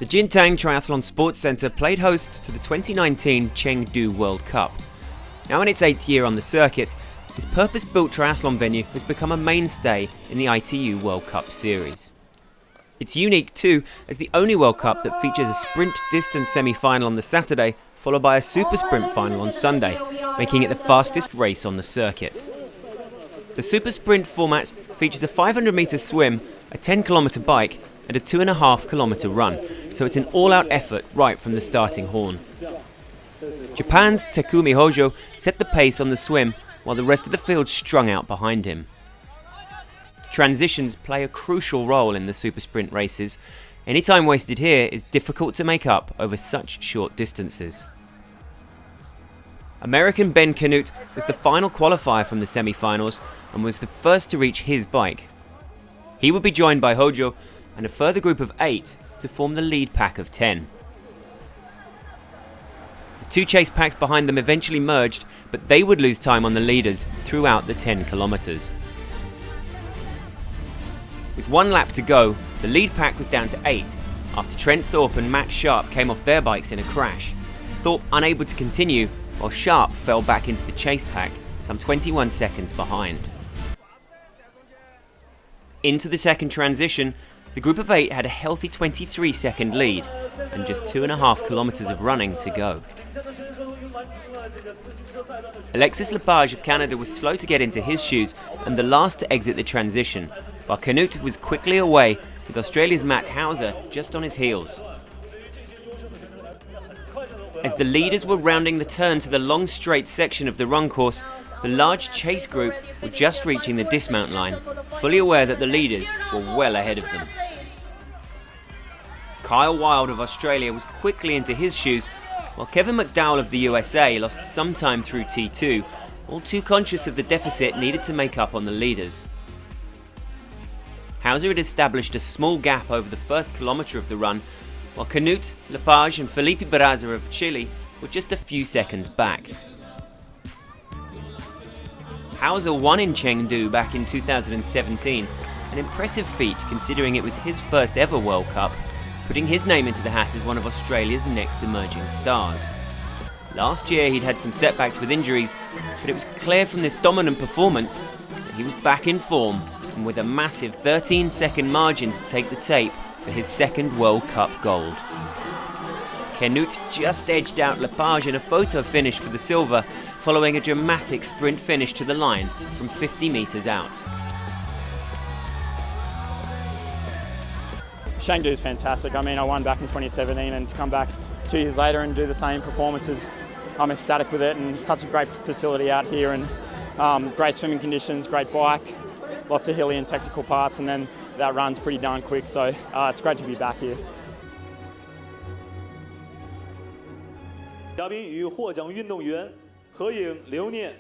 The Jintang Triathlon Sports Centre played host to the 2019 Chengdu World Cup. Now in its 8th year on the circuit, this purpose-built triathlon venue has become a mainstay in the ITU World Cup series. It's unique too, as the only World Cup that features a sprint distance semi-final on the Saturday, followed by a super sprint final on Sunday, making it the fastest race on the circuit. The super sprint format features a 500-metre swim, a 10-kilometre bike and a 2.5-kilometre run, so it's an all-out effort right from the starting horn. Japan's Takumi Hojo set the pace on the swim, while the rest of the field strung out behind him. Transitions play a crucial role in the super sprint races. Any time wasted here is difficult to make up over such short distances. American Ben Canute was the final qualifier from the semi-finals and was the first to reach his bike. He would be joined by Hojo and a further group of 8 to form the lead pack of 10. The two chase packs behind them eventually merged, but they would lose time on the leaders throughout the 10 kilometres. With one lap to go, the lead pack was down to 8 after Trent Thorpe and Matt Sharp came off their bikes in a crash. Thorpe unable to continue, while Sharp fell back into the chase pack, some 21 seconds behind. Into the second transition, the group of 8 had a healthy 23-second lead and just 2.5 kilometres of running to go. Alexis Lepage of Canada was slow to get into his shoes and the last to exit the transition, while Canute was quickly away with Australia's Matt Hauser just on his heels. As the leaders were rounding the turn to the long straight section of the run course, the large chase group were just reaching the dismount line, fully aware that the leaders were well ahead of them. Kyle Wilde of Australia was quickly into his shoes, while Kevin McDowell of the USA lost some time through T2, all too conscious of the deficit needed to make up on the leaders. Hauser had established a small gap over the first kilometre of the run, while Canute, Lepage and Felipe Baraza of Chile were just a few seconds back. Hauser won in Chengdu back in 2017, an impressive feat considering it was his first ever World Cup, putting his name into the hat as one of Australia's next emerging stars. Last year he'd had some setbacks with injuries, but it was clear from this dominant performance that he was back in form and with a massive 13-second margin to take the tape for his second World Cup gold. Canute just edged out Lepage in a photo finish for the silver, following a dramatic sprint finish to the line from 50 metres out. Chengdu is fantastic. I mean, I won back in 2017 and to come back 2 years later and do the same performances, I'm ecstatic with it, and it's such a great facility out here and great swimming conditions, great bike, lots of hilly and technical parts, and then that run's pretty darn quick, so it's great to be back here. 嘉宾与获奖运动员合影留念。